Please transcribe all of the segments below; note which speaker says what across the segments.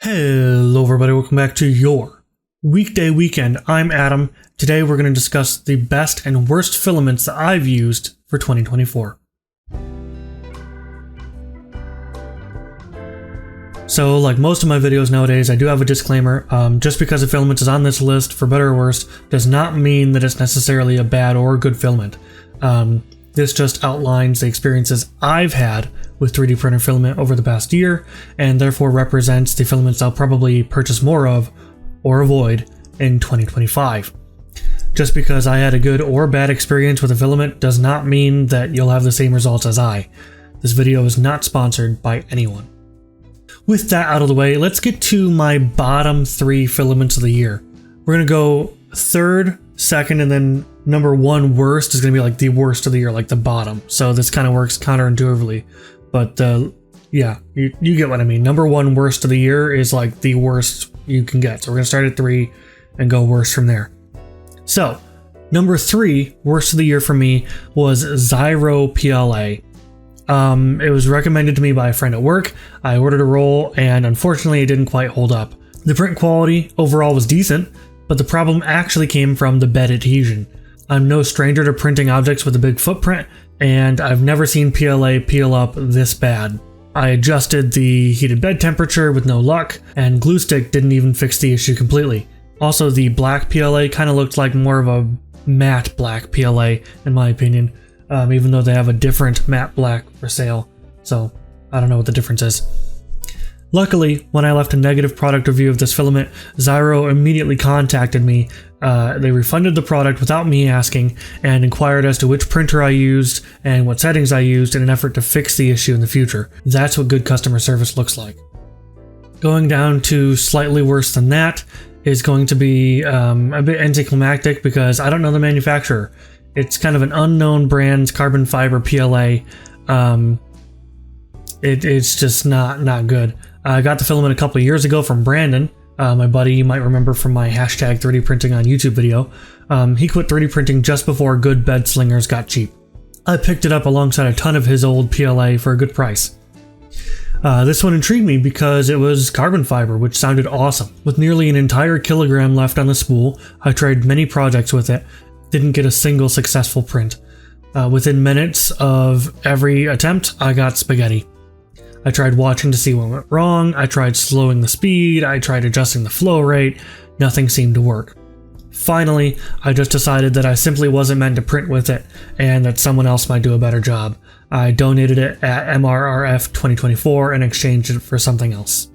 Speaker 1: Hello everybody, welcome back to your Weekday Weekend. I'm Adam. Today we're going to discuss the best and worst filaments that I've used for 2024. So like most of my videos nowadays, I do have a disclaimer. Just because a filament is on this list, for better or worse, does not mean that it's necessarily a bad or good filament. This just outlines the experiences I've had with 3D printer filament over the past year, and therefore represents the filaments I'll probably purchase more of or avoid in 2025. Just because I had a good or bad experience with a filament does not mean that you'll have the same results as I. This video is not sponsored by anyone. With that out of the way, let's get to my bottom 3 filaments of the year. We're going to go third, second, and then number 1 worst is going to be like the worst of the year, like the bottom. So this kind of works counterintuitively. But yeah, you get what I mean. Number 1 worst of the year is like the worst you can get. So we're going to start at 3 and go worst from there. So number 3 worst of the year for me was Zyro PLA. It was recommended to me by a friend at work. I ordered a roll and unfortunately it didn't quite hold up. The print quality overall was decent, but the problem actually came from the bed adhesion. I'm no stranger to printing objects with a big footprint, and I've never seen PLA peel up this bad. I adjusted the heated bed temperature with no luck, and glue stick didn't even fix the issue completely. Also, the black PLA kind of looked like more of a matte black PLA in my opinion, even though they have a different matte black for sale, so I don't know what the difference is. Luckily, when I left a negative product review of this filament, Zyro immediately contacted me. They refunded the product without me asking and inquired as to which printer I used and what settings I used in an effort to fix the issue in the future. That's what good customer service looks like. Going down to slightly worse than that is going to be a bit anticlimactic because I don't know the manufacturer. It's kind of an unknown brand's carbon fiber PLA. It's just not good. I got the filament a couple of years ago from Brandon, my buddy you might remember from my hashtag 3D printing on YouTube video. He quit 3D printing just before good bed slingers got cheap. I picked it up alongside a ton of his old PLA for a good price. This one intrigued me because it was carbon fiber, which sounded awesome. With nearly an entire kilogram left on the spool, I tried many projects with it, didn't get a single successful print. Within minutes of every attempt, I got spaghetti. I tried watching to see what went wrong, I tried slowing the speed, I tried adjusting the flow rate, nothing seemed to work. Finally, I just decided that I simply wasn't meant to print with it, and that someone else might do a better job. I donated it at MRRF 2024 and exchanged it for something else.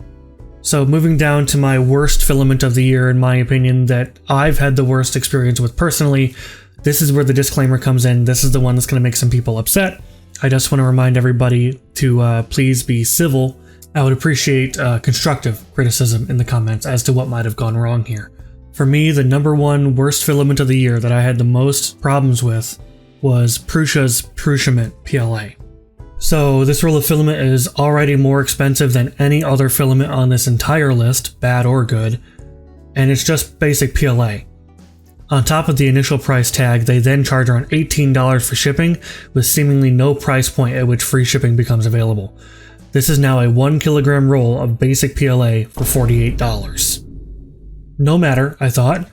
Speaker 1: So moving down to my worst filament of the year, in my opinion, that I've had the worst experience with personally, this is where the disclaimer comes in. This is the one that's going to make some people upset. I just want to remind everybody to please be civil. I would appreciate constructive criticism in the comments as to what might have gone wrong here. For me, the number 1 worst filament of the year that I had the most problems with was Prusa's Prusament PLA. So this roll of filament is already more expensive than any other filament on this entire list, bad or good, and it's just basic PLA. On top of the initial price tag, they then charge around $18 for shipping, with seemingly no price point at which free shipping becomes available. This is now a 1 kilogram roll of basic PLA for $48. No matter, I thought.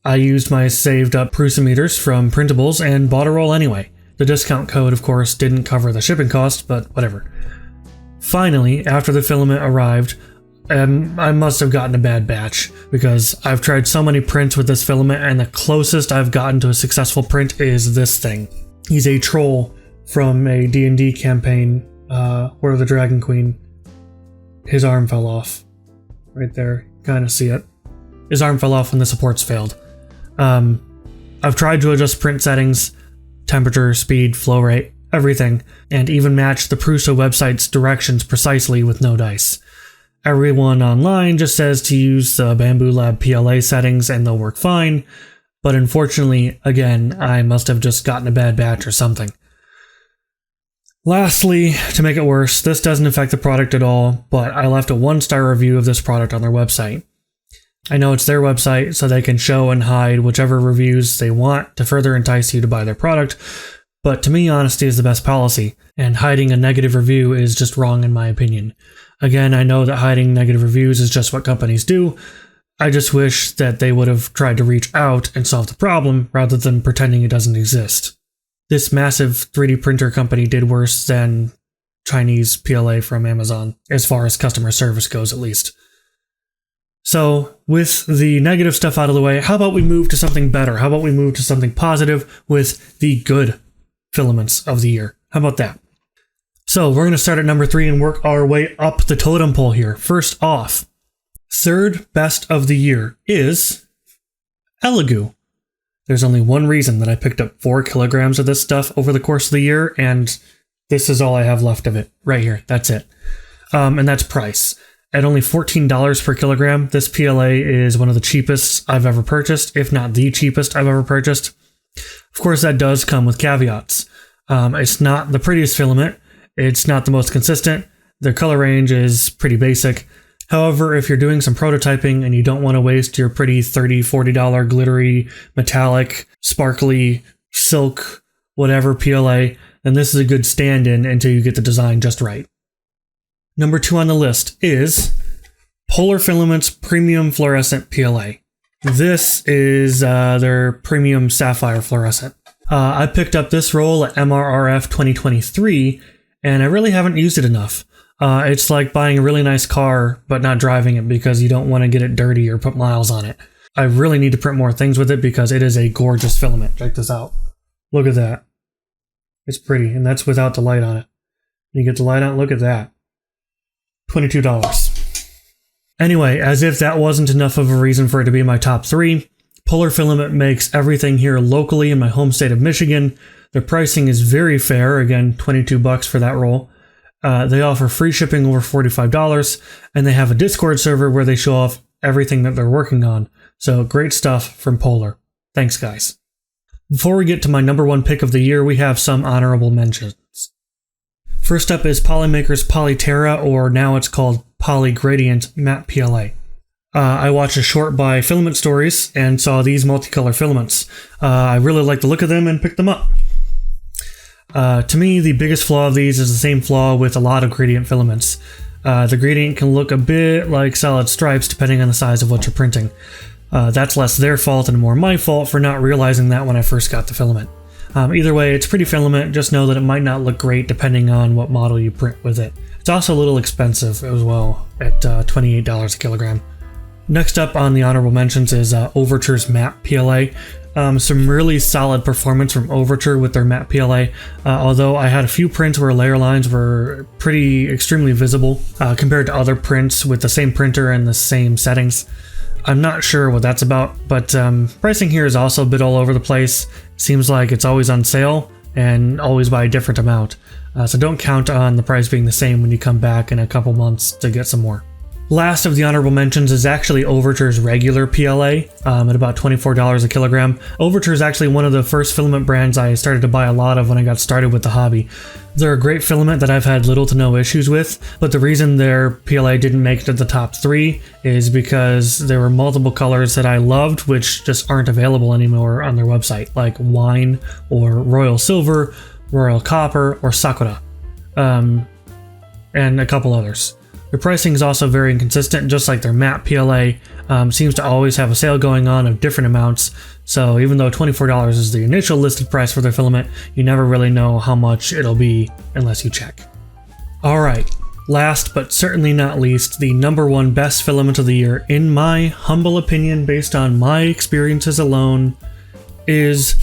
Speaker 1: I used my saved up Prusa meters from printables and bought a roll anyway. The discount code, of course, didn't cover the shipping cost, but whatever. Finally, after the filament arrived, I must have gotten a bad batch, because I've tried so many prints with this filament and the closest I've gotten to a successful print is this thing. He's a troll from a D&D campaign, Where the Dragon Queen. His arm fell off. Right there, kind of see it. His arm fell off when the supports failed. I've tried to adjust print settings, temperature, speed, flow rate, everything, and even match the Prusa website's directions precisely with no dice. Everyone online just says to use the Bamboo Lab PLA settings and they'll work fine, but unfortunately, again, I must have just gotten a bad batch or something. Lastly, to make it worse, this doesn't affect the product at all, but I left a 1-star review of this product on their website. I know it's their website, so they can show and hide whichever reviews they want to further entice you to buy their product, but to me, honesty is the best policy, and hiding a negative review is just wrong in my opinion. Again, I know that hiding negative reviews is just what companies do. I just wish that they would have tried to reach out and solve the problem rather than pretending it doesn't exist. This massive 3D printer company did worse than Chinese PLA from Amazon, as far as customer service goes at least. So, with the negative stuff out of the way, how about we move to something better? How about we move to something positive with the good filaments of the year? How about that? So, we're going to start at number 3 and work our way up the totem pole here. First off, third best of the year is Elegoo. There's only one reason that I picked up 4 kilograms of this stuff over the course of the year, and this is all I have left of it. Right here. That's it. And that's price. At only $14 per kilogram, this PLA is one of the cheapest I've ever purchased, if not the cheapest I've ever purchased. Of course, that does come with caveats. It's not the prettiest filament. It's not the most consistent. Their color range is pretty basic. However, if you're doing some prototyping and you don't want to waste your pretty $30, $40 glittery, metallic, sparkly, silk, whatever PLA, then this is a good stand-in until you get the design just right. Number 2 on the list is Polar Filaments Premium Fluorescent PLA. This is their Premium Sapphire Fluorescent. I picked up this roll at MRRF 2023, and I really haven't used it enough. It's like buying a really nice car, but not driving it because you don't want to get it dirty or put miles on it. I really need to print more things with it because it is a gorgeous filament. Check this out. Look at that. It's pretty, and that's without the light on it. You get the light on, look at that. $22. Anyway, as if that wasn't enough of a reason for it to be my top 3, Polar Filament makes everything here locally in my home state of Michigan. Their pricing is very fair, again, $22 for that roll. They offer free shipping over $45, and they have a Discord server where they show off everything that they're working on. So great stuff from Polar. Thanks, guys. Before we get to my number 1 pick of the year, we have some honorable mentions. First up is Polymaker's Polyterra, or now it's called Polygradient Matte PLA. I watched a short by Filament Stories and saw these multicolor filaments. I really liked the look of them and picked them up. To me, the biggest flaw of these is the same flaw with a lot of gradient filaments. The gradient can look a bit like solid stripes depending on the size of what you're printing. That's less their fault and more my fault for not realizing that when I first got the filament. Either way, it's pretty filament, just know that it might not look great depending on what model you print with it. It's also a little expensive as well, at $28 a kilogram. Next up on the honorable mentions is Overture's Matte PLA. Some really solid performance from Overture with their matte PLA, although I had a few prints where layer lines were extremely visible compared to other prints with the same printer and the same settings. I'm not sure what that's about, but pricing here is also a bit all over the place. Seems like it's always on sale and always by a different amount. So don't count on the price being the same when you come back in a couple months to get some more. Last of the honorable mentions is actually Overture's regular PLA at about $24 a kilogram. Overture is actually one of the first filament brands I started to buy a lot of when I got started with the hobby. They're a great filament that I've had little to no issues with, but the reason their PLA didn't make it to the top 3 is because there were multiple colors that I loved which just aren't available anymore on their website, like Wine or Royal Silver, Royal Copper, or Sakura, and a couple others. Their pricing is also very inconsistent, just like their matte PLA. Seems to always have a sale going on of different amounts, so even though $24 is the initial listed price for their filament, you never really know how much it'll be unless you check. Alright, last but certainly not least, the number 1 best filament of the year, in my humble opinion based on my experiences alone, is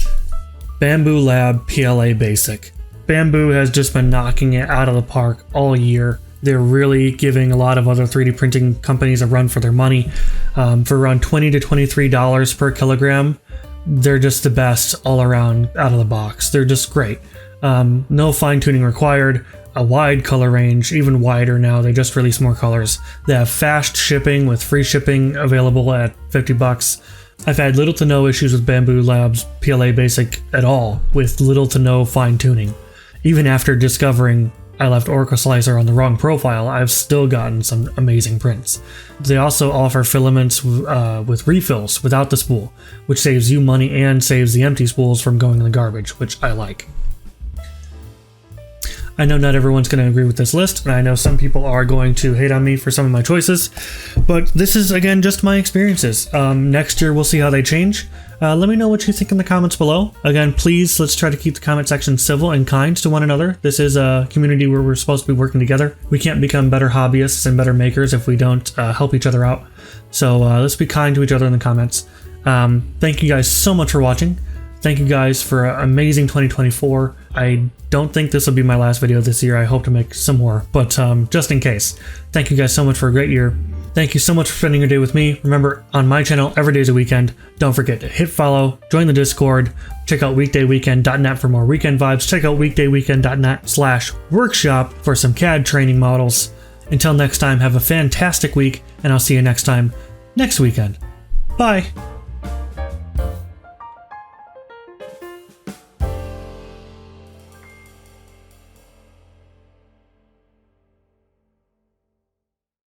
Speaker 1: Bambu Lab PLA Basic. Bambu has just been knocking it out of the park all year. They're really giving a lot of other 3D printing companies a run for their money. For around $20 to $23 per kilogram, they're just the best all around out of the box. They're just great. No fine tuning required, a wide color range, even wider now. They just released more colors. They have fast shipping with free shipping available at $50. I've had little to no issues with Bambu Labs PLA Basic at all, with little to no fine tuning. Even after discovering I left Oracle Slicer on the wrong profile, I've still gotten some amazing prints. They also offer filaments with refills without the spool, which saves you money and saves the empty spools from going in the garbage, which I like. I know not everyone's going to agree with this list, and I know some people are going to hate on me for some of my choices, but this is, again, just my experiences. Next year, we'll see how they change. Let me know what you think in the comments below. Again, please, let's try to keep the comment section civil and kind to one another. This is a community where we're supposed to be working together. We can't become better hobbyists and better makers if we don't help each other out. So let's be kind to each other in the comments. Thank you guys so much for watching. Thank you guys for an amazing 2024. I don't think this will be my last video this year. I hope to make some more, but just in case. Thank you guys so much for a great year. Thank you so much for spending your day with me. Remember, on my channel, every day is a weekend. Don't forget to hit follow, join the Discord, check out weekdayweekend.net for more weekend vibes, check out weekdayweekend.net/workshop for some CAD training models. Until next time, have a fantastic week, and I'll see you next time, next weekend. Bye!